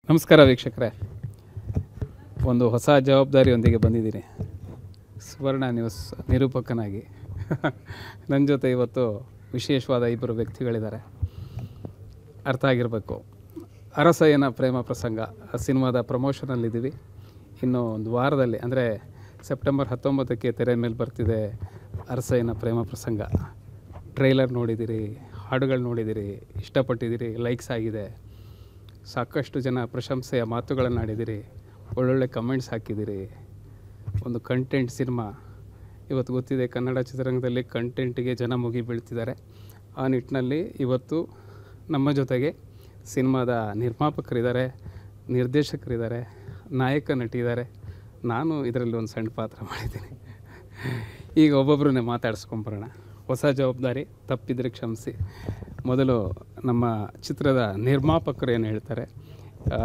ನಮಸ್ಕಾರ ವೀಕ್ಷಕರೇ, ಒಂದು ಹೊಸ ಜವಾಬ್ದಾರಿಯೊಂದಿಗೆ ಬಂದಿದ್ದೀನಿ ಸುವರ್ಣ ನ್ಯೂಸ್ ನಿರೂಪಕನಾಗಿ. ನನ್ನ ಜೊತೆ ಇವತ್ತು ವಿಶೇಷವಾದ ಇಬ್ಬರು ವ್ಯಕ್ತಿಗಳಿದ್ದಾರೆ. ಅರ್ಥ ಆಗಿರಬೇಕು, ಅರಸಯ್ಯನ ಪ್ರೇಮ ಪ್ರಸಂಗ ಸಿನಿಮಾದ ಪ್ರಮೋಷನಲ್ಲಿದ್ದೀವಿ. ಇನ್ನು ಒಂದು ವಾರದಲ್ಲಿ ಅಂದರೆ ಸೆಪ್ಟೆಂಬರ್ 19ಕ್ಕೆ ತೆರೆ ಮೇಲೆ ಬರ್ತಿದೆ ಅರಸಯ್ಯನ ಪ್ರೇಮ ಪ್ರಸಂಗ. ಟ್ರೈಲರ್ ನೋಡಿದ್ದೀರಿ, ಹಾಡುಗಳು ನೋಡಿದ್ದೀರಿ, ಇಷ್ಟಪಟ್ಟಿದ್ದೀರಿ, ಲೈಕ್ಸ್ ಆಗಿದೆ, ಸಾಕಷ್ಟು ಜನ ಪ್ರಶಂಸೆಯ ಮಾತುಗಳನ್ನು ಆಡಿದ್ದೀರಿ, ಒಳ್ಳೊಳ್ಳೆ ಕಮೆಂಟ್ಸ್ ಹಾಕಿದ್ದೀರಿ. ಒಂದು ಕಂಟೆಂಟ್ ಸಿನಿಮಾ. ಇವತ್ತು ಗೊತ್ತಿದೆ, ಕನ್ನಡ ಚಿತ್ರರಂಗದಲ್ಲಿ ಕಂಟೆಂಟಿಗೆ ಜನ ಮುಗಿ ಬೀಳ್ತಿದ್ದಾರೆ. ಆ ನಿಟ್ಟಿನಲ್ಲಿ ಇವತ್ತು ನಮ್ಮ ಜೊತೆಗೆ ಸಿನಿಮಾದ ನಿರ್ಮಾಪಕರಿದ್ದಾರೆ, ನಿರ್ದೇಶಕರಿದ್ದಾರೆ, ನಾಯಕ ನಟಿ ಇದ್ದಾರೆ. ನಾನು ಇದರಲ್ಲಿ ಒಂದು ಸಣ್ಣ ಪಾತ್ರ ಮಾಡಿದ್ದೀನಿ. ಈಗ ಒಬ್ಬೊಬ್ಬರನ್ನೇ ಮಾತಾಡಿಸ್ಕೊಂಬರೋಣ. ಹೊಸ ಜವಾಬ್ದಾರಿ, ತಪ್ಪಿದರೆ ಕ್ಷಮಿಸಿ. ಮೊದಲು ನಮ್ಮ ಚಿತ್ರದ ನಿರ್ಮಾಪಕರು ಏನು ಹೇಳ್ತಾರೆ,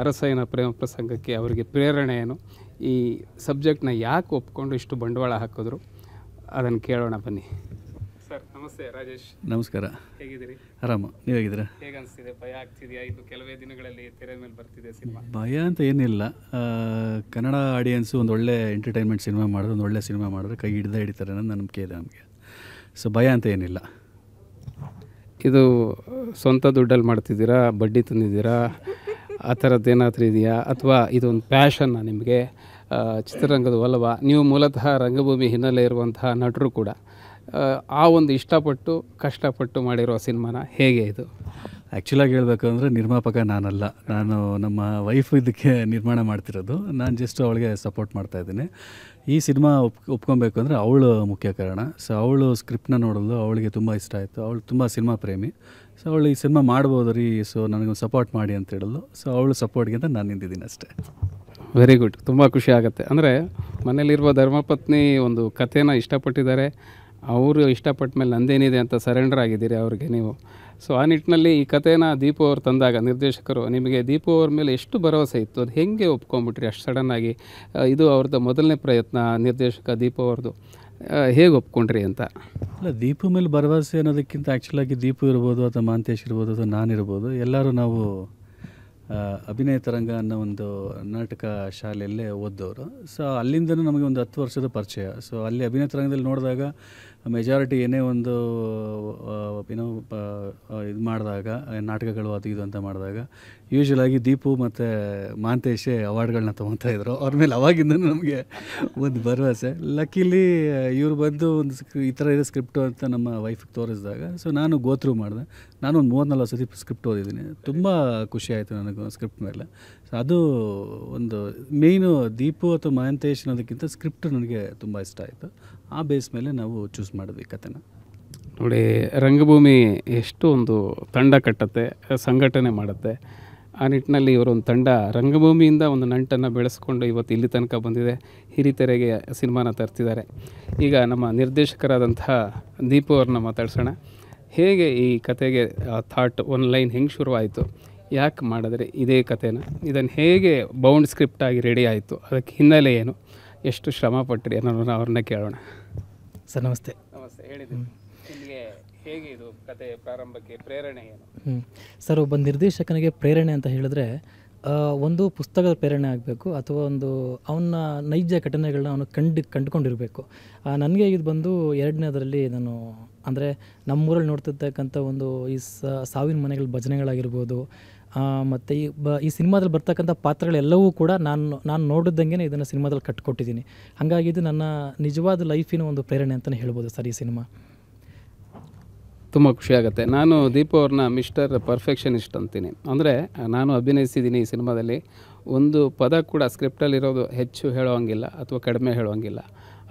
ಅರಸಯ್ಯನ ಪ್ರೇಮ ಪ್ರಸಂಗಕ್ಕೆ ಅವರಿಗೆ ಪ್ರೇರಣೆ ಏನು, ಈ ಸಬ್ಜೆಕ್ಟ್ನ ಯಾಕೆ ಒಪ್ಕೊಂಡು ಇಷ್ಟು ಬಂಡವಾಳ ಹಾಕಿದ್ರು, ಅದನ್ನು ಕೇಳೋಣ ಬನ್ನಿ. ಸರ್ ನಮಸ್ತೆ. ರಾಜೇಶ್ ನಮಸ್ಕಾರ. ಹೇಗಿದ್ದೀರಿ? ಆರಾಮ, ನೀವು ಹೇಗಿದ್ದೀರಾ? ಹೇಗೆ ಅನಿಸ್ತಿದೆ? ಭಯ ಆಗ್ತಿದೆಯಾ? ಇದು ಕೆಲವೇ ದಿನಗಳಲ್ಲಿ ತೆರೆ ಮೇಲೆ ಬರ್ತಿದೆ ಸಿನಿಮಾ. ಭಯ ಅಂತ ಏನಿಲ್ಲ. ಕನ್ನಡ ಆಡಿಯನ್ಸು ಒಂದು ಒಳ್ಳೆ ಎಂಟರ್ಟೈನ್ಮೆಂಟ್ ಸಿನಿಮಾ ಮಾಡಿದ್ರೆ, ಒಂದು ಒಳ್ಳೆ ಸಿನಿಮಾ ಮಾಡಿದ್ರೆ ಕೈ ಹಿಡಿತಾರೆ ಅನ್ನೋ ನಂಬಿಕೆ ಇದೆ ನಮಗೆ. ಸೊ ಭಯ ಅಂತ ಏನಿಲ್ಲ. ಇದು ಸ್ವಂತ ದುಡ್ಡಲ್ಲಿ ಮಾಡ್ತಿದ್ದೀರಾ, ಬಡ್ಡಿ ತಂದಿದ್ದೀರಾ, ಆ ಥರದ್ದು ಏನಾದರೂ ಇದೆಯಾ, ಅಥವಾ ಇದೊಂದು ಪ್ಯಾಷನ್ನ ನಿಮಗೆ? ಚಿತ್ರರಂಗದ ಒಲವ? ನೀವು ಮೂಲತಃ ರಂಗಭೂಮಿ ಹಿನ್ನೆಲೆ ಇರುವಂತಹ ನಟರು ಕೂಡ. ಆ ಒಂದು ಇಷ್ಟಪಟ್ಟು ಕಷ್ಟಪಟ್ಟು ಮಾಡಿರೋ ಸಿನಿಮಾನ ಹೇಗೆ ಇದು? ಆ್ಯಕ್ಚುಲಾಗಿ ಹೇಳಬೇಕಂದ್ರೆ ನಿರ್ಮಾಪಕ ನಾನಲ್ಲ, ನಾನು ನಮ್ಮ ವೈಫ್ ಇದಕ್ಕೆ ನಿರ್ಮಾಣ ಮಾಡ್ತಿರೋದು. ನಾನು ಜಸ್ಟ್ ಅವಳಿಗೆ ಸಪೋರ್ಟ್ ಮಾಡ್ತಾಯಿದ್ದೀನಿ. ಈ ಸಿನಿಮಾ ಒಪ್ಕೊಬೇಕು ಅಂದರೆ ಅವಳು ಮುಖ್ಯ ಕಾರಣ. ಸೊ ಅವಳು ಸ್ಕ್ರಿಪ್ಟ್ನ ನೋಡೋದು ಅವಳಿಗೆ ತುಂಬ ಇಷ್ಟ ಆಯಿತು. ಅವಳು ತುಂಬ ಸಿನಿಮಾ ಪ್ರೇಮಿ. ಸೊ ಅವಳು ಈ ಸಿನಿಮಾ ಮಾಡ್ಬೋದು ರೀ, ಸೊ ನನಗೊಂದು ಸಪೋರ್ಟ್ ಮಾಡಿ ಅಂತ ಹೇಳೋದು. ಸೊ ಅವಳು ಸಪೋರ್ಟ್ಗೆ ಅಂತ ನಾನು ನಿಂತಿದ್ದೀನಿ ಅಷ್ಟೇ. Very good. ತುಂಬ ಖುಷಿ ಆಗುತ್ತೆ. ಅಂದರೆ ಮನೇಲಿರುವ ಧರ್ಮಪತ್ನಿ ಒಂದು ಕಥೆನ ಇಷ್ಟಪಟ್ಟಿದ್ದಾರೆ, ಅವರು ಇಷ್ಟಪಟ್ಟ ಮೇಲೆ ನಂದೇನಿದೆ ಅಂತ ಸರೆಂಡರ್ ಆಗಿದ್ದೀರಿ ಅವ್ರಿಗೆ ನೀವು. ಸೊ ಆ ನಿಟ್ಟಿನಲ್ಲಿ ಈ ಕಥೆನ ದೀಪು ಅವ್ರು ತಂದಾಗ, ನಿರ್ದೇಶಕರು, ನಿಮಗೆ ದೀಪು ಅವ್ರ ಮೇಲೆ ಎಷ್ಟು ಭರವಸೆ ಇತ್ತು? ಅದು ಹೇಗೆ ಒಪ್ಕೊಂಡ್ಬಿಟ್ರಿ ಅಷ್ಟು ಸಡನ್ನಾಗಿ? ಇದು ಅವ್ರದ್ದು ಮೊದಲನೇ ಪ್ರಯತ್ನ, ನಿರ್ದೇಶಕ ದೀಪು ಅವ್ರದ್ದು. ಹೇಗೆ ಒಪ್ಕೊಂಡ್ರಿ ಅಂತ? ಅಲ್ಲ, ದೀಪು ಮೇಲೆ ಭರವಸೆ ಅನ್ನೋದಕ್ಕಿಂತ ಆ್ಯಕ್ಚುಲಾಗಿ ದೀಪು ಇರ್ಬೋದು ಅಥವಾ ಮಾಂತೇಶ್ ಇರ್ಬೋದು ಅಥವಾ ನಾನಿರ್ಬೋದು, ಎಲ್ಲರೂ ನಾವು ಅಭಿನಯ ತರಂಗ ಅನ್ನೋ ಒಂದು ನಾಟಕ ಶಾಲೆಯಲ್ಲೇ ಓದ್ದವರು. ಸೊ ಅಲ್ಲಿಂದನೂ ನಮಗೆ ಒಂದು 10 ವರ್ಷದ ಪರಿಚಯ. ಸೊ ಅಲ್ಲಿ ಅಭಿನಯ ತರಂಗದಲ್ಲಿ ನೋಡಿದಾಗ ಮೆಜಾರಿಟಿ ಏನೇ ಒಂದು ಏನೋ ಇದು ಮಾಡಿದಾಗ, ನಾಟಕಗಳು ಅದು ಇದು ಅಂತ ಮಾಡಿದಾಗ ಯೂಶ್ವಲಾಗಿ ದೀಪು ಮತ್ತು ಮಾಂತೇಶೇ ಅವಾರ್ಡ್ಗಳನ್ನ ತೊಗೊತಾಯಿದ್ರು. ಅವ್ರ ಮೇಲೆ ಅವಾಗಿಂದ ನಮಗೆ ಒಂದು ಭರವಸೆ. ಲಕ್ಕಿಲಿ ಇವರು ಬಂದು ಒಂದು ಈ ಥರ ಇದೆ ಸ್ಕ್ರಿಪ್ಟು ಅಂತ ನಮ್ಮ ವೈಫಿಗೆ ತೋರಿಸಿದಾಗ, ಸೊ ನಾನು ಗೋತ್ರೂ ಮಾಡಿದೆ. ನಾನು ಒಂದು 34 ಸತಿ ಸ್ಕ್ರಿಪ್ಟ್ ಓದಿದ್ದೀನಿ. ತುಂಬ ಖುಷಿ ಆಯಿತು ನನಗೆ ಸ್ಕ್ರಿಪ್ಟ್ ಮೇಲೆ. ಸೊ ಅದು ಒಂದು ಮೇಯ್ನು ದೀಪು ಅಥವಾ ಮಾಂತೇಶ್ ಅನ್ನೋದಕ್ಕಿಂತ ಸ್ಕ್ರಿಪ್ಟ್ ನನಗೆ ತುಂಬ ಇಷ್ಟ ಆಯಿತು. ಆ ಬೇಸ್ ಮೇಲೆ ನಾವು ಚೂಸ್ ಮಾಡಿದ್ವಿ ಕಥೆನ. ನೋಡಿ, ರಂಗಭೂಮಿ ಎಷ್ಟು ಒಂದು ತಂಡ ಕಟ್ಟುತ್ತೆ, ಸಂಘಟನೆ ಮಾಡುತ್ತೆ. ಆ ನಿಟ್ಟಿನಲ್ಲಿ ಇವರೊಂದು ತಂಡ ರಂಗಭೂಮಿಯಿಂದ ಒಂದು ನಂಟನ್ನು ಬೆಳೆಸ್ಕೊಂಡು ಇವತ್ತು ಇಲ್ಲಿ ತನಕ ಬಂದಿದೆ. ಹಿರಿತೆರೆಗೆ ಸಿನಿಮಾನ ತರ್ತಿದ್ದಾರೆ. ಈಗ ನಮ್ಮ ನಿರ್ದೇಶಕರಾದಂತಹ ದೀಪು ಅವ್ರನ್ನ ಮಾತಾಡ್ಸೋಣ. ಹೇಗೆ ಈ ಕತೆಗೆ ಥಾಟ್, ಒಂದು ಲೈನ್ ಹೆಂಗೆ ಶುರುವಾಯಿತು? ಯಾಕೆ ಮಾಡಿದ್ರೆ ಇದೇ ಕಥೆನ? ಇದನ್ನು ಹೇಗೆ ಬೌಂಡ್ ಸ್ಕ್ರಿಪ್ಟ್ ಆಗಿ ರೆಡಿ ಆಯಿತು? ಅದಕ್ಕೆ ಹಿನ್ನೆಲೆ ಏನು? ಎಷ್ಟು ಶ್ರಮ ಪಟ್ಟಿರಿ ಅನ್ನೋದನ್ನ ಅವ್ರನ್ನ ಕೇಳೋಣ. ಸರ್ ನಮಸ್ತೆ. ನಮಸ್ತೆ. ಹೇಳಿದ್ದೀನಿ ನಿಮಗೆ, ಹೇಗೆ ಇದು ಕತೆ ಪ್ರಾರಂಭಕ್ಕೆ ಪ್ರೇರಣೆ ಏನು? ಸರ್, ಒಬ್ಬ ನಿರ್ದೇಶಕನಿಗೆ ಪ್ರೇರಣೆ ಅಂತ ಹೇಳಿದ್ರೆ ಒಂದು ಪುಸ್ತಕದ ಪ್ರೇರಣೆ ಆಗಬೇಕು, ಅಥವಾ ಒಂದು ಅವನ ನೈಜ ಘಟನೆಗಳನ್ನ ಅವನು ಕಂಡುಕೊಂಡಿರಬೇಕು. ನನಗೆ ಇದು ಬಂದು ಎರಡನೇದರಲ್ಲಿ ನಾನು ಅಂದರೆ ನಮ್ಮೂರಲ್ಲಿ ನೋಡ್ತಿರ್ತಕ್ಕಂಥ ಒಂದು ಈ ಸಾವಿನ ಮನೆಗಳ ಭಜನೆಗಳಾಗಿರ್ಬೋದು, ಮತ್ತು ಈ ಸಿನಿಮಾದಲ್ಲಿ ಬರ್ತಕ್ಕಂಥ ಪಾತ್ರಗಳೆಲ್ಲವೂ ಕೂಡ ನಾನು ನೋಡಿದಂಗೆ ಇದನ್ನು ಸಿನಿಮಾದಲ್ಲಿ ಕಟ್ಕೊಟ್ಟಿದ್ದೀನಿ. ಹಾಗಾಗಿ ಇದು ನನ್ನ ನಿಜವಾದ ಲೈಫಿನ ಒಂದು ಪ್ರೇರಣೆ ಅಂತಲೇ ಹೇಳ್ಬೋದು ಸರ್ ಈ ಸಿನಿಮಾ. ತುಂಬ ಖುಷಿಯಾಗುತ್ತೆ. ನಾನು ದೀಪು ಅವ್ರನ್ನ ಮಿಸ್ಟರ್ ಪರ್ಫೆಕ್ಷನಿಸ್ಟ್ ಅಂತೀನಿ. ಅಂದರೆ ನಾನು ಅಭಿನಯಿಸಿದ್ದೀನಿ ಈ ಸಿನಿಮಾದಲ್ಲಿ. ಒಂದು ಪದ ಕೂಡ ಸ್ಕ್ರಿಪ್ಟಲ್ಲಿರೋದು ಹೆಚ್ಚು ಹೇಳೋವಂಗಿಲ್ಲ ಅಥವಾ ಕಡಿಮೆ ಹೇಳೋವಂಗಿಲ್ಲ.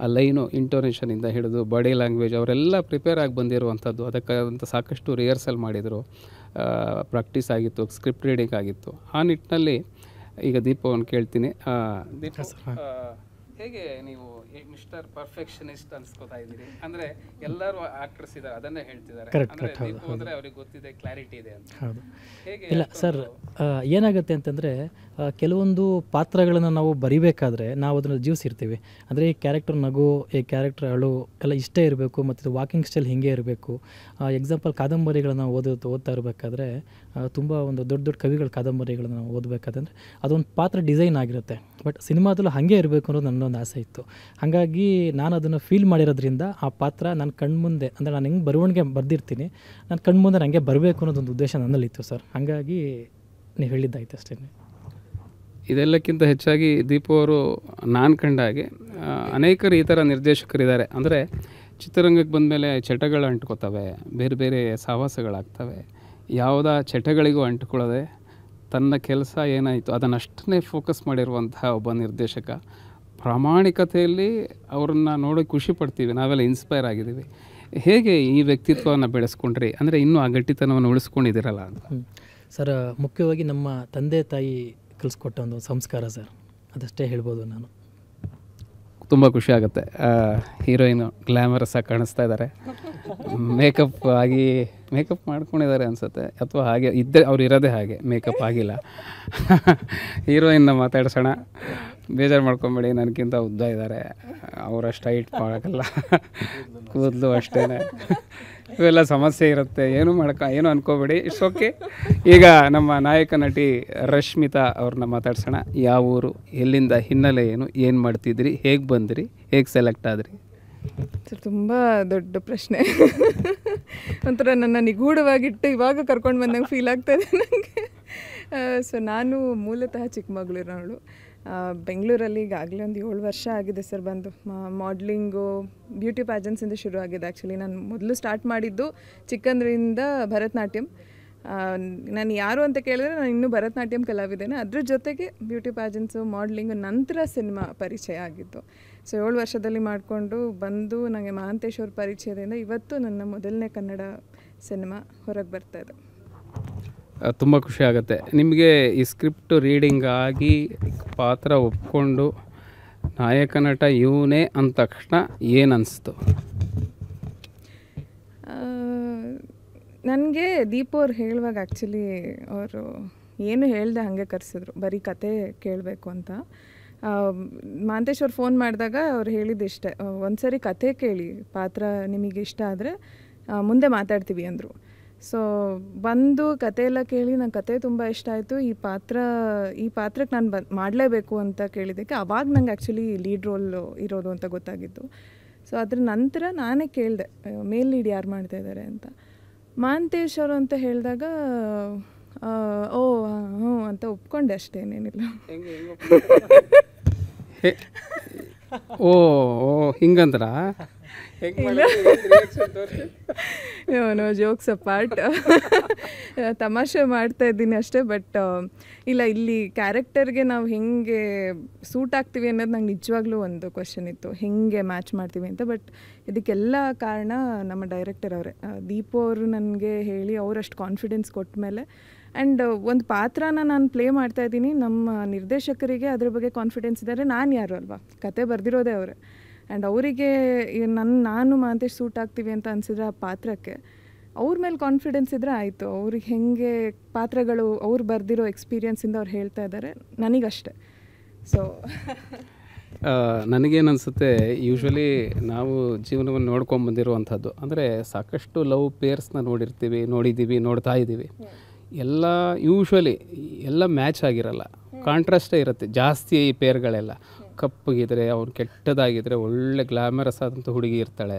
ಆ ಲೈನು, ಇಂಟೋನೇಷನಿಂದ ಹಿಡಿದು ಬಾಡಿ ಲ್ಯಾಂಗ್ವೇಜ್ ಅವರೆಲ್ಲ ಪ್ರಿಪೇರ್ ಆಗಿ ಬಂದಿರುವಂಥದ್ದು. ಅದಕ್ಕಾದಂಥ ಸಾಕಷ್ಟು ರಿಹರ್ಸಲ್ ಮಾಡಿದರು, ಪ್ರಾಕ್ಟೀಸ್ ಆಗಿತ್ತು, ಸ್ಕ್ರಿಪ್ಟ್ ರೀಡಿಂಗ್ ಆಗಿತ್ತು. ಆ ನಿಟ್ಟಿನಲ್ಲಿ ಈಗ ದೀಪವನ್ನು ಕೇಳ್ತೀನಿ. ದೀಪ, ಹೇಗೆ ನೀವು ಮಿಸ್ಟರ್ ಪರ್ಫೆಕ್ಷನಿಸ್ಟ್ ಅನ್ಸ್ಕೋತಾ ಇದ್ದೀರಿ? ಅಂದರೆ ಎಲ್ಲರೂ ಆಕ್ಟರ್ಸ್ ಇದ್ದಾರೆ, ಅದನ್ನೇ ಹೇಳ್ತಿದ್ದಾರೆ. ದೀಪು ಅಂದರೆ ಅವ್ರಿಗೆ ಗೊತ್ತಿದೆ, ಕ್ಲಾರಿಟಿ ಇದೆ ಅಂತ. ಹೌದು. ಹೇಗೆ? ಇಲ್ಲ ಸರ್, ಏನಾಗುತ್ತೆ ಅಂತಂದರೆ ಕೆಲವೊಂದು ಪಾತ್ರಗಳನ್ನು ನಾವು ಬರಿಬೇಕಾದ್ರೆ ನಾವು ಅದನ್ನು ಜೀವಿಸಿರ್ತೀವಿ. ಅಂದರೆ ಈ ಕ್ಯಾರೆಕ್ಟರ್ ನಗು, ಈ ಕ್ಯಾರೆಕ್ಟರ್ ಅಳು ಎಲ್ಲ ಇಷ್ಟೇ ಇರಬೇಕು, ಮತ್ತು ವಾಕಿಂಗ್ ಸ್ಟೈಲ್ ಹೀಗೆ ಇರಬೇಕು. ಎಕ್ಸಾಂಪಲ್ ಕಾದಂಬರಿಗಳನ್ನು ಓದ್ತಾ ಇರಬೇಕಾದ್ರೆ ತುಂಬ ಒಂದು ದೊಡ್ಡ ದೊಡ್ಡ ಕವಿಗಳ ಕಾದಂಬರಿಗಳನ್ನ ನಾವು ಓದಬೇಕಾದಂದರೆ ಅದೊಂದು ಪಾತ್ರ ಡಿಸೈನ್ ಆಗಿರುತ್ತೆ. ಬಟ್ ಸಿನಿಮಾದಲ್ಲೂ ಹಾಗೆ ಇರಬೇಕು ಅನ್ನೋದು ನನ್ನೊಂದು ಆಸೆ ಇತ್ತು. ಹಾಗಾಗಿ ನಾನು ಅದನ್ನು ಫೀಲ್ ಮಾಡಿರೋದ್ರಿಂದ ಆ ಪಾತ್ರ ನನ್ನ ಕಣ್ಮುಂದೆ, ಅಂದರೆ ನಾನು ಹೆಂಗೆ ಬರವಣಿಗೆ ಬರೆದಿರ್ತೀನಿ, ನನ್ನ ಕಣ್ಮುಂದೆ ನನಗೆ ಬರಬೇಕು ಅನ್ನೋದೊಂದು ಉದ್ದೇಶ ನನ್ನಲ್ಲಿತ್ತು ಸರ್. ಹಾಗಾಗಿ ನೀವು ಹೇಳಿದ್ದಾಯ್ತು ಅಷ್ಟೇ. ಇದೆಲ್ಲಕ್ಕಿಂತ ಹೆಚ್ಚಾಗಿ ದೀಪು ಅವರು ನಾನು ಕಂಡ ಹಾಗೆ ಅನೇಕರು ಈ ಥರ ನಿರ್ದೇಶಕರಿದ್ದಾರೆ. ಅಂದರೆ ಚಿತ್ರರಂಗಕ್ಕೆ ಬಂದಮೇಲೆ ಚಟಗಳು ಅಂಟ್ಕೋತವೆ, ಬೇರೆ ಬೇರೆ ಸಹವಾಸಗಳಾಗ್ತವೆ. ಯಾವುದ ಚಟಗಳಿಗೂ ಅಂಟ್ಕೊಳ್ಳದೆ ತನ್ನ ಕೆಲಸ ಏನಾಯಿತು ಅದನ್ನಷ್ಟನ್ನೇ ಫೋಕಸ್ ಮಾಡಿರುವಂತಹ ಒಬ್ಬ ನಿರ್ದೇಶಕ. ಪ್ರಾಮಾಣಿಕತೆಯಲ್ಲಿ ಅವ್ರನ್ನ ನೋಡಿ ಖುಷಿ ಪಡ್ತೀವಿ, ನಾವೆಲ್ಲ ಇನ್ಸ್ಪೈರ್ ಆಗಿದ್ದೀವಿ. ಹೇಗೆ ಈ ವ್ಯಕ್ತಿತ್ವವನ್ನು ಬೆಳೆಸ್ಕೊಂಡ್ರಿ? ಅಂದರೆ ಇನ್ನೂ ಆ ಗಟ್ಟಿತನವನ್ನು ಉಳಿಸ್ಕೊಂಡಿದ್ದೀರಲ್ಲ ಅಂತ. ಸರ್, ಮುಖ್ಯವಾಗಿ ನಮ್ಮ ತಂದೆ ತಾಯಿ ಕಲಿಸ್ಕೊಟ್ಟ ಒಂದು ಸಂಸ್ಕಾರ ಸರ್, ಅದಷ್ಟೇ ಹೇಳ್ಬೋದು ನಾನು. ತುಂಬ ಖುಷಿ ಆಗುತ್ತೆ. ಹೀರೋಯಿನು ಗ್ಲ್ಯಾಮರಸ್ ಆಗಿ ಕಾಣಿಸ್ತಾ ಇದ್ದಾರೆ, ಮೇಕಪ್ ಮಾಡ್ಕೊಂಡಿದ್ದಾರೆ ಅನಿಸುತ್ತೆ, ಅಥವಾ ಹಾಗೆ ಅವ್ರು ಇರೋದೇ ಹಾಗೆ, ಮೇಕಪ್ ಆಗಿಲ್ಲ. ಹೀರೋಯಿನ್ನ ಮಾತಾಡ್ಸೋಣ, ಬೇಜಾರು ಮಾಡ್ಕೊಬೇಡಿ, ನನಗಿಂತ ಉದ್ದ ಇದ್ದಾರೆ, ಅವರಷ್ಟು ಹೈಟ್ ಮಾಡೋಕ್ಕಲ್ಲ, ಕೂದಲು ಅಷ್ಟೇ, ಇವೆಲ್ಲ ಸಮಸ್ಯೆ ಇರುತ್ತೆ, ಏನು ಅನ್ಕೋಬೇಡಿ, ಇಟ್ಸ್ ಓಕೆ. ಈಗ ನಮ್ಮ ನಾಯಕ ನಟಿ ರಶ್ಮಿತಾ ಅವ್ರನ್ನ ಮಾತಾಡ್ಸೋಣ. ಯಾವ ಊರು, ಎಲ್ಲಿಂದ, ಹಿನ್ನೆಲೆ ಏನು ಮಾಡ್ತಿದ್ರಿ, ಹೇಗೆ ಬಂದ್ರಿ, ಹೇಗೆ ಸೆಲೆಕ್ಟ್ ಆದ್ರಿ? ಸರ್, ತುಂಬ ದೊಡ್ಡ ಪ್ರಶ್ನೆ. ಒಂಥರ ನನ್ನ ನಿಗೂಢವಾಗಿಟ್ಟು ಇವಾಗ ಕರ್ಕೊಂಡು ಬಂದಂಗೆ ಫೀಲ್ ಆಗ್ತಾಯಿದೆ ನನಗೆ. ಸೊ ನಾನು ಮೂಲತಃ ಚಿಕ್ಕಮಗಳೂರಿನವಳು. ಬೆಂಗಳೂರಲ್ಲಿ ಈಗಾಗಲೇ ಒಂದು 7 ವರ್ಷ ಆಗಿದೆ ಸರ್ ಬಂದು. ಮಾಡ್ಲಿಂಗು, ಬ್ಯೂಟಿ ಪ್ಯಾಜೆಂಟ್ಸಿಂದ ಶುರು ಆಗಿದೆ. ಆ್ಯಕ್ಚುಲಿ ನಾನು ಮೊದಲು ಸ್ಟಾರ್ಟ್ ಮಾಡಿದ್ದು ಚಿಕ್ಕಂದ್ರಿಂದ ಭರತನಾಟ್ಯಂ. ನಾನು ಯಾರು ಅಂತ ಕೇಳಿದ್ರೆ ನಾನು ಇನ್ನೂ ಭರತನಾಟ್ಯಂ ಕಲಾವಿದ್ದೇನೆ. ಅದ್ರ ಜೊತೆಗೆ ಬ್ಯೂಟಿ ಪ್ಯಾಜೆಂಟ್ಸು, ಮಾಡ್ಲಿಂಗು, ನಂತರ ಸಿನಿಮಾ ಪರಿಚಯ ಆಗಿದ್ದು. ಸೊ 7 ವರ್ಷದಲ್ಲಿ ಮಾಡಿಕೊಂಡು ಬಂದು ನನಗೆ ಮಹಾಂತೇಶ್ ಅವ್ರ ಪರಿಚಯದಿಂದ ಇವತ್ತು ನನ್ನ ಮೊದಲನೇ ಕನ್ನಡ ಸಿನಿಮಾ ಹೊರಗೆ ಬರ್ತಾಯಿದೆ. ತುಂಬ ಖುಷಿ ಆಗುತ್ತೆ. ನಿಮಗೆ ಈ ಸ್ಕ್ರಿಪ್ಟ್ ರೀಡಿಂಗ್ ಆಗಿ ಪಾತ್ರ ಒಪ್ಕೊಂಡು ನಾಯಕ ನಟ ಇವನೇ ಅಂದ ತಕ್ಷಣ ಏನು ಅನಿಸ್ತು? ನನಗೆ ದೀಪು ಅವ್ರು ಹೇಳುವಾಗ ಆ್ಯಕ್ಚುಲಿ ಅವರು ಏನು ಹೇಳ್ದೆ ಹಾಗೆ ಕರೆಸಿದ್ರು, ಬರೀ ಕತೆ ಕೇಳಬೇಕು ಅಂತ. ಮಹಾಂತೇಶ್ ಅವ್ರು ಫೋನ್ ಮಾಡಿದಾಗ ಅವ್ರು ಹೇಳಿದ್ದಿಷ್ಟೇ, ಒಂದು ಸರಿ ಕತೆ ಕೇಳಿ, ಪಾತ್ರ ನಿಮಗೆ ಇಷ್ಟ ಆದರೆ ಮುಂದೆ ಮಾತಾಡ್ತೀವಿ ಅಂದರು. ಸೊ ಬಂದು ಕತೆ ಎಲ್ಲ ಕೇಳಿ ನಂಗೆ ಕತೆ ತುಂಬ ಇಷ್ಟ ಆಯಿತು. ಈ ಪಾತ್ರಕ್ಕೆ ನಾನು ಮಾಡಲೇಬೇಕು ಅಂತ ಕೇಳಿದ್ದಕ್ಕೆ ಆವಾಗ ನಂಗೆ ಆ್ಯಕ್ಚುಲಿ ಲೀಡ್ ರೋಲ್ ಇರೋದು ಅಂತ ಗೊತ್ತಾಗಿತ್ತು. ಸೊ ಅದ್ರ ನಂತರ ನಾನೇ ಕೇಳಿದೆ ಮೇಲ್ ಲೀಡ್ ಯಾರು ಮಾಡ್ತಾಯಿದ್ದಾರೆ ಅಂತ. ಮಹಾಂತೇಶ್ ಅವರು ಅಂತ ಹೇಳಿದಾಗ ಓ ಹ್ಞೂ ಅಂತ ಒಪ್ಕೊಂಡೆ, ಅಷ್ಟೇನೇನಿಲ್ಲ. ಓ ಹಿಂಗಂದ್ರ ನೋ ಜೋಕ್ಸ್ ಅಪಾರ್ಟ್, ತಮಾಷೆ ಮಾಡ್ತಾ ಇದ್ದೀನಿ ಅಷ್ಟೇ. ಬಟ್ ಇಲ್ಲ, ಇಲ್ಲಿ ಕ್ಯಾರೆಕ್ಟರ್ಗೆ ನಾವು ಹೆಂಗೆ ಸೂಟ್ ಆಗ್ತೀವಿ ಅನ್ನೋದು ನಂಗೆ ನಿಜವಾಗ್ಲೂ ಒಂದು ಕ್ವಶನ್ ಇತ್ತು, ಹೆಂಗೆ ಮ್ಯಾಚ್ ಮಾಡ್ತೀವಿ ಅಂತ. ಬಟ್ ಇದಕ್ಕೆಲ್ಲ ಕಾರಣ ನಮ್ಮ ಡೈರೆಕ್ಟರ್ ಅವರೇ. ದೀಪು ಅವರು ನನಗೆ ಹೇಳಿ ಅವರಷ್ಟು ಕಾನ್ಫಿಡೆನ್ಸ್ ಕೊಟ್ಟ ಮೇಲೆ, ಆ್ಯಂಡ್ ಒಂದು ಪಾತ್ರನ ನಾನು ಪ್ಲೇ ಮಾಡ್ತಾಯಿದ್ದೀನಿ, ನಮ್ಮ ನಿರ್ದೇಶಕರಿಗೆ ಅದ್ರ ಬಗ್ಗೆ ಕಾನ್ಫಿಡೆನ್ಸ್ ಇದ್ದಾರೆ. ನಾನು ಯಾರು ಅಲ್ವಾ, ಕತೆ ಬರೆದಿರೋದೇ ಅವರೇ. ಆ್ಯಂಡ್ ಅವರಿಗೆ ನಾನು ಮಹಾಂತೇಶ್ ಸೂಟ್ ಆಗ್ತೀವಿ ಅಂತ ಅನಿಸಿದ್ರೆ ಆ ಪಾತ್ರಕ್ಕೆ ಅವ್ರ ಮೇಲೆ ಕಾನ್ಫಿಡೆನ್ಸ್ ಇದ್ದರೆ ಆಯಿತು. ಅವ್ರಿಗೆ ಹೆಂಗೆ ಪಾತ್ರಗಳು ಅವ್ರು ಬರೆದಿರೋ ಎಕ್ಸ್ಪೀರಿಯನ್ಸಿಂದ ಅವ್ರು ಹೇಳ್ತಾ ಇದ್ದಾರೆ, ನನಗಷ್ಟೆ. ಸೊ ನನಗೇನು ಅನಿಸುತ್ತೆ, ಯೂಶ್ವಲಿ ನಾವು ಜೀವನವನ್ನು ನೋಡ್ಕೊಂಬಂದಿರುವಂಥದ್ದು ಅಂದರೆ ಸಾಕಷ್ಟು ಲವ್ ಪೇರ್ಸ್ನ ನೋಡಿದ್ದೀವಿ, ನೋಡ್ತಾ ಇದ್ದೀವಿ. ಎಲ್ಲ ಯೂಶ್ವಲಿ ಎಲ್ಲ ಮ್ಯಾಚ್ ಆಗಿರಲ್ಲ, ಕಾಂಟ್ರಾಸ್ಟೇ ಇರುತ್ತೆ ಜಾಸ್ತಿ. ಈ ಪೇರ್ಗಳೆಲ್ಲ ಕಪ್ಪಗಿದ್ರೆ, ಅವ್ರು ಕೆಟ್ಟದಾಗಿದ್ದರೆ ಒಳ್ಳೆ ಗ್ಲಾಮರಸ್ ಆದಂಥ ಹುಡುಗಿ ಇರ್ತಾಳೆ.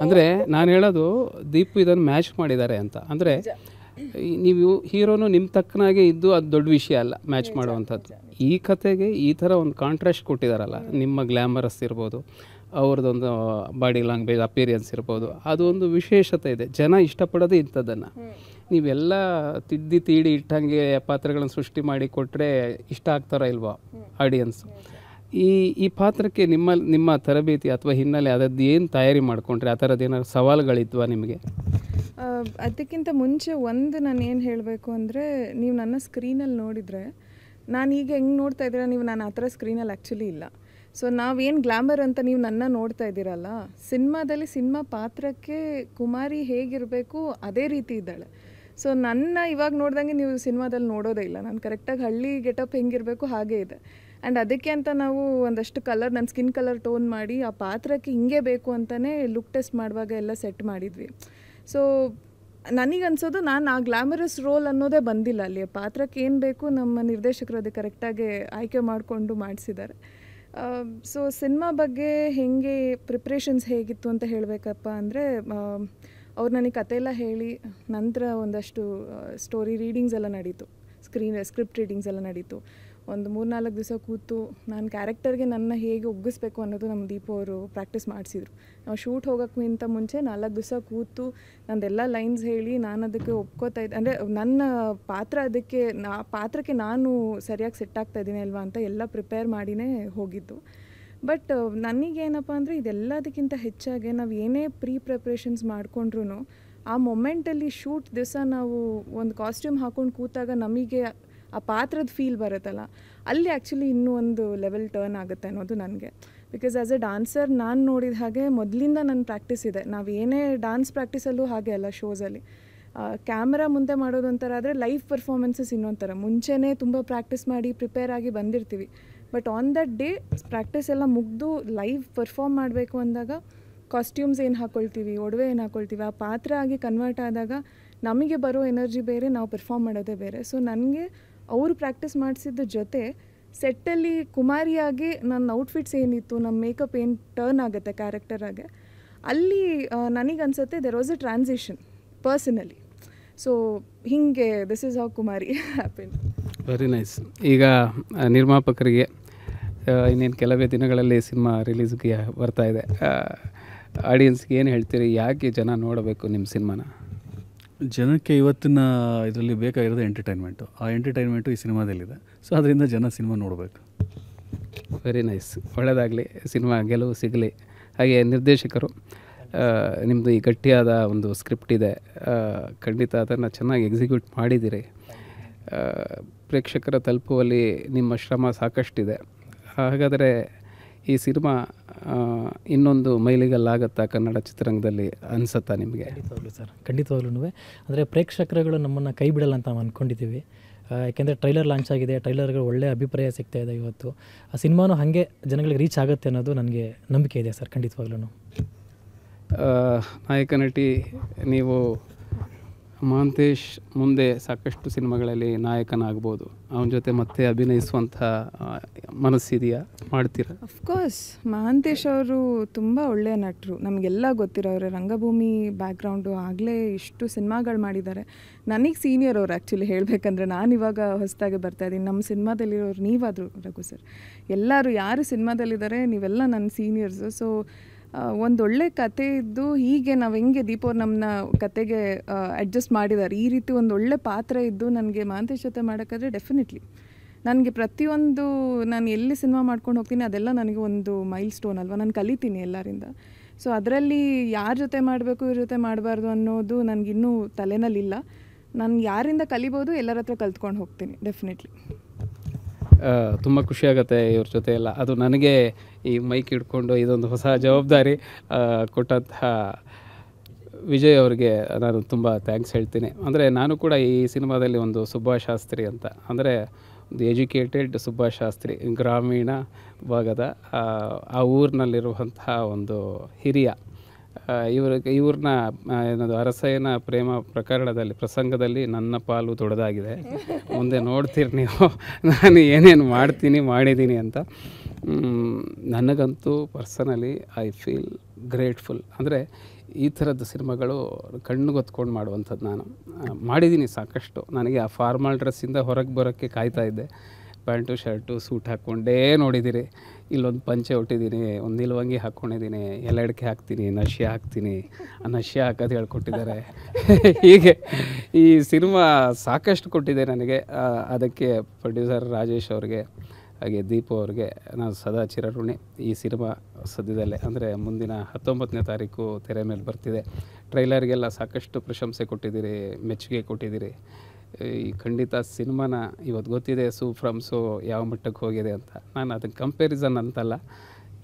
ಅಂದರೆ ನಾನು ಹೇಳೋದು ದೀಪು ಇದನ್ನು ಮ್ಯಾಚ್ ಮಾಡಿದ್ದಾರೆ ಅಂತ. ಅಂದರೆ ನೀವು ಹೀರೋನು ನಿಮ್ಮ ತಕ್ಕನಾಗೆ ಇದ್ದು ಅದು ದೊಡ್ಡ ವಿಷಯ ಅಲ್ಲ ಮ್ಯಾಚ್ ಮಾಡುವಂಥದ್ದು. ಈ ಕತೆಗೆ ಈ ಥರ ಒಂದು ಕಾಂಟ್ರಾಸ್ಟ್ ಕೊಟ್ಟಿದ್ದಾರಲ್ಲ, ನಿಮ್ಮ ಗ್ಲ್ಯಾಮರಸ್ ಇರ್ಬೋದು, ಅವ್ರದ್ದೊಂದು ಬಾಡಿ ಲ್ಯಾಂಗ್ವೇಜ್ ಅಪಿಯರೆನ್ಸ್ ಇರ್ಬೋದು, ಅದೊಂದು ವಿಶೇಷತೆ ಇದೆ. ಜನ ಇಷ್ಟಪಡೋದು ಇಂಥದ್ದನ್ನು. ನೀವೆಲ್ಲ ತೀಡಿ ಇಟ್ಟಂಗೆ ಪಾತ್ರಗಳನ್ನು ಸೃಷ್ಟಿ ಮಾಡಿ ಕೊಟ್ಟರೆ ಇಷ್ಟ ಆಗ್ತಾರೋ ಇಲ್ವೋ ಆಡಿಯನ್ಸ್. ಈ ಪಾತ್ರಕ್ಕೆ ನಿಮ್ಮ ತರಬೇತಿ ಅಥವಾ ಹಿನ್ನೆಲೆ ಅದದ್ದು ಏನು ತಯಾರಿ ಮಾಡಿಕೊಂಡ್ರೆ, ಆ ಥರದ್ದು ಏನಾದ್ರು ಸವಾಲುಗಳಿದ್ವಾ ನಿಮಗೆ? ಅದಕ್ಕಿಂತ ಮುಂಚೆ ನಾನು ಏನು ಹೇಳಬೇಕು ಅಂದರೆ, ನೀವು ನನ್ನ ಸ್ಕ್ರೀನಲ್ಲಿ ನೋಡಿದರೆ, ನಾನು ಈಗ ಹೆಂಗೆ ನೋಡ್ತಾ ಇದ್ದೀರಾ ನೀವು, ನಾನು ಆ ಥರ ಸ್ಕ್ರೀನಲ್ಲಿ ಆ್ಯಕ್ಚುಲಿ ಇಲ್ಲ. ಸೊ ನಾವೇನು ಗ್ಲಾಮರ್ ಅಂತ ನೀವು ನನ್ನ ನೋಡ್ತಾ ಇದ್ದೀರಲ್ಲ, ಸಿನಿಮಾದಲ್ಲಿ ಸಿನಿಮಾ ಪಾತ್ರಕ್ಕೆ ಕುಮಾರಿ ಹೇಗಿರಬೇಕು ಅದೇ ರೀತಿ ಇದ್ದಾಳೆ. ಸೊ ನನ್ನ ಇವಾಗ ನೋಡ್ದಂಗೆ ನೀವು ಸಿನಿಮಾದಲ್ಲಿ ನೋಡೋದೇ ಇಲ್ಲ. ನಾನು ಕರೆಕ್ಟಾಗಿ ಹಳ್ಳಿ ಗೆಟಪ್ ಹೆಂಗಿರಬೇಕು ಹಾಗೇ ಇದೆ. ಆ್ಯಂಡ್ ಅದಕ್ಕೆ ಅಂತ ನಾವು ಒಂದಷ್ಟು ಕಲರ್, ನನ್ನ ಸ್ಕಿನ್ ಕಲರ್ ಟೋನ್ ಮಾಡಿ ಆ ಪಾತ್ರಕ್ಕೆ ಹಿಂಗೆ ಬೇಕು ಅಂತಲೇ ಲುಕ್ ಟೆಸ್ಟ್ ಮಾಡುವಾಗ ಎಲ್ಲ ಸೆಟ್ ಮಾಡಿದ್ವಿ. ಸೊ ನನಗನ್ಸೋದು ನಾನು ಆ ಗ್ಲಾಮರಸ್ ರೋಲ್ ಅನ್ನೋದೇ ಬಂದಿಲ್ಲ ಅಲ್ಲಿ. ಪಾತ್ರಕ್ಕೆ ಏನು ಬೇಕು ನಮ್ಮ ನಿರ್ದೇಶಕರು ಅದು ಕರೆಕ್ಟಾಗಿ ಆಯ್ಕೆ ಮಾಡಿಕೊಂಡು ಮಾಡಿಸಿದ್ದಾರೆ. ಸೊ ಸಿನಿಮಾ ಬಗ್ಗೆ ಹೇಗೆ ಪ್ರಿಪ್ರೇಷನ್ಸ್ ಹೇಗಿತ್ತು ಅಂತ ಹೇಳಬೇಕಪ್ಪ ಅಂದರೆ, ಅವ್ರು ನನಗೆ ಕತೆ ಎಲ್ಲ ಹೇಳಿ ನಂತರ ಒಂದಷ್ಟು ಸ್ಟೋರಿ ರೀಡಿಂಗ್ಸ್ ಎಲ್ಲ ನಡೀತು, ಸ್ಕ್ರಿಪ್ಟ್ ರೀಡಿಂಗ್ಸ್ ಎಲ್ಲ ನಡೀತು. ಒಂದು 3-4 ದಿವಸ ಕೂತು ನಾನು ಕ್ಯಾರೆಕ್ಟರ್ಗೆ ನನ್ನ ಹೇಗೆ ಒಗ್ಗಿಸ್ಬೇಕು ಅನ್ನೋದು ನಮ್ಮ ದೀಪು ಅವರು ಪ್ರಾಕ್ಟೀಸ್ ಮಾಡಿಸಿದ್ರು. ನಾವು ಶೂಟ್ ಹೋಗೋಕ್ಕಿಂತ ಮುಂಚೆ 4 ದಿವಸ ಕೂತು ನಂದೆಲ್ಲ ಲೈನ್ಸ್ ಹೇಳಿ ನಾನು ಅದಕ್ಕೆ ಒಪ್ಕೋತಾ ಇದ್ದೆ, ಅಂದರೆ ನನ್ನ ಪಾತ್ರ ಅದಕ್ಕೆ ಪಾತ್ರಕ್ಕೆ ನಾನು ಸರಿಯಾಗಿ ಸೆಟ್ ಆಗ್ತಾ ಇದ್ದೀನಿ ಅಲ್ವಾ ಅಂತ ಎಲ್ಲ ಪ್ರಿಪೇರ್ ಮಾಡಿನೇ ಹೋಗಿದ್ದು. ಬಟ್ ನನಗೇನಪ್ಪ ಅಂದರೆ ಇದೆಲ್ಲದಕ್ಕಿಂತ ಹೆಚ್ಚಾಗಿ ನಾವು ಏನೇ ಪ್ರಿಪ್ರೇಷನ್ಸ್ ಮಾಡಿಕೊಂಡ್ರೂ ಆ ಮೊಮೆಂಟಲ್ಲಿ ಶೂಟ್ ದಿವಸ ನಾವು ಒಂದು ಕಾಸ್ಟ್ಯೂಮ್ ಹಾಕ್ಕೊಂಡು ಕೂತಾಗ ನಮಗೆ ಆ ಪಾತ್ರದ ಫೀಲ್ ಬರುತ್ತಲ್ಲ, ಅಲ್ಲಿ ಆ್ಯಕ್ಚುಲಿ ಇನ್ನೂ ಒಂದು ಲೆವೆಲ್ ಟರ್ನ್ ಆಗುತ್ತೆ ಅನ್ನೋದು ನನಗೆ. ಬಿಕಾಸ್ ಆ್ಯಸ್ ಎ ಡಾನ್ಸರ್ ನಾನು ನೋಡಿದ ಹಾಗೆ ಮೊದಲಿಂದ ನನ್ನ ಪ್ರಾಕ್ಟೀಸ್ ಇದೆ. ನಾವು ಏನೇ ಡಾನ್ಸ್ ಪ್ರಾಕ್ಟೀಸಲ್ಲೂ ಹಾಗೆ ಅಲ್ಲ, ಶೋಸಲ್ಲಿ ಕ್ಯಾಮ್ರಾ ಮುಂದೆ ಮಾಡೋದು ಒಂಥರ ಆದರೆ ಲೈವ್ ಪರ್ಫಾರ್ಮೆನ್ಸಸ್ ಇನ್ನೊಂಥರ. ಮುಂಚೆನೇ ತುಂಬ ಪ್ರಾಕ್ಟೀಸ್ ಮಾಡಿ ಪ್ರಿಪೇರ್ ಆಗಿ ಬಂದಿರ್ತೀವಿ, but on that day practice ಎಲ್ಲ ಮುಗಿದು ಲೈವ್ ಪರ್ಫಾರ್ಮ್ ಮಾಡಬೇಕು ಅಂದಾಗ ಕಾಸ್ಟ್ಯೂಮ್ಸ್ ಏನು ಹಾಕ್ಕೊಳ್ತೀವಿ, ಒಡವೆ ಏನು ಹಾಕ್ಕೊಳ್ತೀವಿ, ಆ ಪಾತ್ರ ಆಗಿ ಕನ್ವರ್ಟ್ ಆದಾಗ ನಮಗೆ ಬರೋ ಎನರ್ಜಿ ಬೇರೆ, ನಾವು ಪರ್ಫಾರ್ಮ್ ಮಾಡೋದೇ ಬೇರೆ. ಸೊ ನನಗೆ ಅವರು ಪ್ರಾಕ್ಟೀಸ್ ಮಾಡಿಸಿದ ಜೊತೆ ಸೆಟ್ಟಲ್ಲಿ ಕುಮಾರಿಯಾಗಿ ನನ್ನ ಔಟ್ಫಿಟ್ಸ್ ಏನಿತ್ತು, ನಮ್ಮ ಮೇಕಪ್ ಏನು ಟರ್ನ್ ಆಗುತ್ತೆ ಕ್ಯಾರೆಕ್ಟರಾಗೆ, ಅಲ್ಲಿ ನನಗನ್ಸುತ್ತೆ there was a transition personally. So ಹೀಗೆ this is how Kumari happen. Very nice. ಈಗ ನಿರ್ಮಾಪಕರಿಗೆ ಇನ್ನೇನು ಕೆಲವೇ ದಿನಗಳಲ್ಲಿ ಸಿನಿಮಾ ರಿಲೀಸ್ಗೆ ಬರ್ತಾ ಇದೆ, ಆಡಿಯನ್ಸ್ಗೆ ಏನು ಹೇಳ್ತೀರಿ? ಯಾಕೆ ಜನ ನೋಡಬೇಕು ನಿಮ್ಮ ಸಿನಿಮಾನ? ಜನಕ್ಕೆ ಇವತ್ತಿನ ಇದರಲ್ಲಿ ಬೇಕಾಗಿರೋದು ಎಂಟರ್ಟೈನ್ಮೆಂಟು. ಆ ಎಂಟರ್ಟೈನ್ಮೆಂಟು ಈ ಸಿನಿಮಾದಲ್ಲಿದೆ. ಸೊ ಅದರಿಂದ ಜನ ಸಿನಿಮಾ ನೋಡಬೇಕು. Very nice. ಒಳ್ಳೆಯದಾಗಲಿ, ಸಿನಿಮಾ ಗೆಲುವು ಸಿಗಲಿ. ಹಾಗೆ ನಿರ್ದೇಶಕರು, ನಿಮ್ಮದು ಈ ಗಟ್ಟಿಯಾದ ಒಂದು ಸ್ಕ್ರಿಪ್ಟ್ ಇದೆ, ಖಂಡಿತ ಅದನ್ನು ಚೆನ್ನಾಗಿ ಎಕ್ಸಿಕ್ಯೂಟ್ ಮಾಡಿದ್ದೀರಿ. ಪ್ರೇಕ್ಷಕರ ತಲುಪುವಲ್ಲಿ ನಿಮ್ಮ ಶ್ರಮ ಸಾಕಷ್ಟಿದೆ. ಹಾಗಾದರೆ ಈ ಸಿನಿಮಾ ಇನ್ನೊಂದು ಮೈಲಿಗಲ್ಲಾಗುತ್ತಾ ಕನ್ನಡ ಚಿತ್ರರಂಗದಲ್ಲಿ ಅನಿಸುತ್ತಾ ನಿಮಗೆ? ಖಂಡಿತವಾಗ್ಲೂ ಸರ್, ಖಂಡಿತವಾಗ್ಲೂ. ಅಂದರೆ ಪ್ರೇಕ್ಷಕರುಗಳು ನಮ್ಮನ್ನು ಕೈ ಬಿಡಲ್ಲ ಅಂತ ನಾವು ಅಂದ್ಕೊಂಡಿದ್ದೀವಿ. ಯಾಕೆಂದರೆ ಟ್ರೈಲರ್ ಲಾಂಚ್ ಆಗಿದೆ, ಟ್ರೈಲರ್ಗಳು ಒಳ್ಳೆಯ ಅಭಿಪ್ರಾಯ ಸಿಗ್ತಾ ಇದೆ. ಇವತ್ತು ಆ ಸಿನಿಮಾನು ಹಾಗೆ ಜನಗಳಿಗೆ ರೀಚ್ ಆಗುತ್ತೆ ಅನ್ನೋದು ನನಗೆ ನಂಬಿಕೆ ಇದೆ ಸರ್, ಖಂಡಿತವಾಗ್ಲೂ. ನಾಯಕ ನಟಿ ನೀವು ಮಹಾಂತೇಶ್ ಮುಂದೆ ಸಾಕಷ್ಟು ಸಿನಿಮಾಗಳಲ್ಲಿ ನಾಯಕನಾಗ್ಬೋದು, ಅವನ ಜೊತೆ ಮತ್ತೆ ಅಭಿನಯಿಸುವಂಥ ಮನಸ್ಸಿದೆಯಾ? ಮಾಡ್ತೀರಾ? ಅಫ್ಕೋರ್ಸ್ ಮಹಾಂತೇಶ್ ಅವರು ತುಂಬ ಒಳ್ಳೆಯ ನಟರು, ನಮಗೆಲ್ಲ ಗೊತ್ತಿರೋರು. ರಂಗಭೂಮಿ ಬ್ಯಾಕ್ಗ್ರೌಂಡು, ಆಗಲೇ ಇಷ್ಟು ಸಿನಿಮಾಗಳು ಮಾಡಿದ್ದಾರೆ. ನನಗೆ ಸೀನಿಯರ್ ಅವರು ಆ್ಯಕ್ಚುಲಿ ಹೇಳಬೇಕಂದ್ರೆ. ನಾನಿವಾಗ ಹೊಸದಾಗಿ ಬರ್ತಾಯಿದ್ದೀನಿ. ನಮ್ಮ ಸಿನಿಮಾದಲ್ಲಿರೋರು ನೀವಾದರೂ ರಘು ಸರ್, ಎಲ್ಲರೂ ಯಾರು ಸಿನಿಮಾದಲ್ಲಿದ್ದಾರೆ ನೀವೆಲ್ಲ ನನ್ನ ಸೀನಿಯರ್ಸು. ಸೊ ಒಂದೊಳ್ಳೆ ಕತೆ ಇದ್ದು ಹೀಗೆ ನಾವು ಹೆಂಗೆ ದೀಪವ್ರು ನಮ್ಮನ್ನ ಕತೆಗೆ ಅಡ್ಜಸ್ಟ್ ಮಾಡಿದ್ದಾರೆ, ಈ ರೀತಿ ಒಂದು ಒಳ್ಳೆ ಪಾತ್ರ ಇದ್ದು ನನಗೆ ಮಹಾಂತೇಶ್ ಜೊತೆ ಮಾಡೋಕ್ಕಾದ್ರೆ ಡೆಫಿನೆಟ್ಲಿ ನನಗೆ ಪ್ರತಿಯೊಂದು ನಾನು ಎಲ್ಲಿ ಸಿನಿಮಾ ಮಾಡ್ಕೊಂಡು ಹೋಗ್ತೀನಿ ಅದೆಲ್ಲ ನನಗೆ ಒಂದು ಮೈಲ್ ಸ್ಟೋನ್ ಅಲ್ವಾ, ನಾನು ಕಲಿತೀನಿ ಎಲ್ಲರಿಂದ. ಸೊ ಅದರಲ್ಲಿ ಯಾರ ಜೊತೆ ಮಾಡಬೇಕು ಇವ್ರ ಜೊತೆ ಮಾಡಬಾರ್ದು ಅನ್ನೋದು ನನಗಿನ್ನೂ ತಲೆನಲ್ಲಿಲ್ಲ. ನಾನು ಯಾರಿಂದ ಕಲಿಬೋದು ಎಲ್ಲರ ಹತ್ರ ಕಲ್ತ್ಕೊಂಡು ಹೋಗ್ತೀನಿ ಡೆಫಿನೆಟ್ಲಿ. ತುಂಬ ಖುಷಿಯಾಗತ್ತೆ ಇವ್ರ ಜೊತೆ ಎಲ್ಲ. ಅದು ನನಗೆ ಈ ಮೈಕ್ ಹಿಡ್ಕೊಂಡು ಇದೊಂದು ಹೊಸ ಜವಾಬ್ದಾರಿ ಕೊಟ್ಟಂತಹ ವಿಜಯ್ ಅವರಿಗೆ ನಾನು ತುಂಬ ಥ್ಯಾಂಕ್ಸ್ ಹೇಳ್ತೀನಿ. ಅಂದರೆ ನಾನು ಕೂಡ ಈ ಸಿನಿಮಾದಲ್ಲಿ ಒಂದು ಸುಭಾಷ್ ಶಾಸ್ತ್ರಿ ಅಂತ, ಅಂದರೆ ಒಂದು ಎಜುಕೇಟೆಡ್ ಸುಭಾಷ್ ಶಾಸ್ತ್ರಿ, ಗ್ರಾಮೀಣ ಭಾಗದ ಆ ಊರಿನಲ್ಲಿರುವಂತಹ ಒಂದು ಹಿರಿಯ, ಇವ್ರನ್ನ ಏನದು ಅರಸಯ್ಯನ ಪ್ರೇಮ ಪ್ರಕರಣದಲ್ಲಿ ಪ್ರಸಂಗದಲ್ಲಿ ನನ್ನ ಪಾಲು ದೊಡ್ಡದಾಗಿದೆ. ಮುಂದೆ ನೋಡ್ತೀರಿ ನೀವು ನಾನು ಏನೇನು ಮಾಡಿದ್ದೀನಿ ಅಂತ. ನನಗಂತೂ ಪರ್ಸನಲಿ ಐ ಫೀಲ್ ಗ್ರೇಟ್ಫುಲ್. ಅಂದರೆ ಈ ಥರದ ಸಿನಿಮಾಗಳು ಕಣ್ಣುಗೊತ್ಕೊಂಡು ಮಾಡುವಂಥದ್ದು ನಾನು ಮಾಡಿದ್ದೀನಿ ಸಾಕಷ್ಟು. ನನಗೆ ಆ ಫಾರ್ಮಲ್ ಡ್ರೆಸ್ಸಿಂದ ಹೊರಗೆ ಬರೋಕ್ಕೆ ಕಾಯ್ತಾ ಇದ್ದೆ. ಪ್ಯಾಂಟು ಶರ್ಟು ಸೂಟ್ ಹಾಕ್ಕೊಂಡೇ ನೋಡಿದ್ದೀರಿ. ಇಲ್ಲೊಂದು ಪಂಚೆ ಹೊಟ್ಟಿದ್ದೀನಿ, ಒಂದು ನಿಲುವಂಗಿ ಹಾಕ್ಕೊಂಡಿದ್ದೀನಿ, ಎಲೆಡ್ಕೆ ಹಾಕ್ತೀನಿ, ನಶ್ಯ ಹಾಕ್ತೀನಿ, ಆ ನಶ್ಯ ಹಾಕೋದು ಹೇಳ್ಕೊಟ್ಟಿದ್ದಾರೆ. ಹೀಗೆ ಈ ಸಿನಿಮಾ ಸಾಕಷ್ಟು ಕೊಟ್ಟಿದೆ ನನಗೆ. ಅದಕ್ಕೆ ಪ್ರೊಡ್ಯೂಸರ್ ರಾಜೇಶ್ ಅವ್ರಿಗೆ ಹಾಗೆ ದೀಪು ಅವ್ರಿಗೆ ನಾನು ಸದಾ ಚಿರಋಣಿ. ಈ ಸಿನಿಮಾ ಸದ್ಯದಲ್ಲೇ ಅಂದರೆ ಮುಂದಿನ 19ನೇ ತಾರೀಕು ತೆರೆ ಮೇಲೆ ಬರ್ತಿದೆ. ಟ್ರೈಲರ್ಗೆಲ್ಲ ಸಾಕಷ್ಟು ಪ್ರಶಂಸೆ ಕೊಟ್ಟಿದ್ದೀರಿ, ಮೆಚ್ಚುಗೆ ಕೊಟ್ಟಿದ್ದೀರಿ. ಈ ಖಂಡಿತ ಸಿನಿಮಾನ ಇವತ್ತು ಗೊತ್ತಿದೆ ಸೂಫ್ರಮ್ಸು ಯಾವ ಮಟ್ಟಕ್ಕೆ ಹೋಗಿದೆ ಅಂತ. ನಾನು ಅದಕ್ಕೆ ಕಂಪ್ಯಾರಿಸನ್ ಅಂತಲ್ಲ,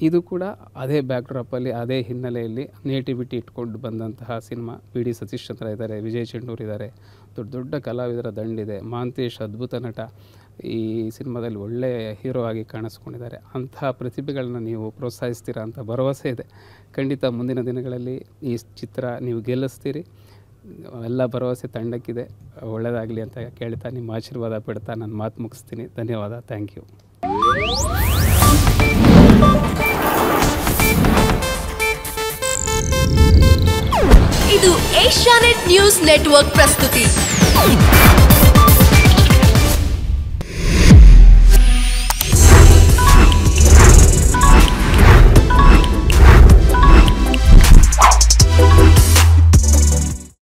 ಇದು ಕೂಡ ಅದೇ ಬ್ಯಾಕ್ಡ್ರಾಪಲ್ಲಿ ಅದೇ ಹಿನ್ನೆಲೆಯಲ್ಲಿ ನೇಟಿವಿಟಿ ಇಟ್ಕೊಂಡು ಬಂದಂತಹ cinema. P D Satish Chandra ಇದ್ದಾರೆ, ವಿಜಯ್ ಚೆಂಡೂರ್ ಇದ್ದಾರೆ, ದೊಡ್ಡ ದೊಡ್ಡ ಕಲಾವಿದರ ದಂಡಿದೆ. ಮಹಾಂತೇಶ್ ಅದ್ಭುತ ನಟ, ಈ ಸಿನಿಮಾದಲ್ಲಿ ಒಳ್ಳೆಯ ಹೀರೋ ಆಗಿ ಕಾಣಿಸ್ಕೊಂಡಿದ್ದಾರೆ. ಅಂಥ ಪ್ರತಿಭೆಗಳನ್ನ ನೀವು ಪ್ರೋತ್ಸಾಹಿಸ್ತೀರಾ ಅಂತ ಭರವಸೆ ಇದೆ. ಖಂಡಿತ ಮುಂದಿನ ದಿನಗಳಲ್ಲಿ ಈ ಚಿತ್ರ ನೀವು ಗೆಲ್ಲಿಸ್ತೀರಿ. ಎಲ್ಲ ಭರವಸೆ ತಂಡಕ್ಕಿದೆ. ಒಳ್ಳೆಯದಾಗಲಿ ಅಂತ ಕೇಳ್ತಾ ನಿಮ್ಮ ಆಶೀರ್ವಾದ ಬಿಡ್ತಾ ನಾನು ಮಾತು ಮುಗಿಸ್ತೀನಿ. ಧನ್ಯವಾದ. Thank you. ಇದು ಏಷ್ಯಾನೆಟ್ ನ್ಯೂಸ್ ನೆಟ್ವರ್ಕ್ ಪ್ರಸ್ತುತಿ.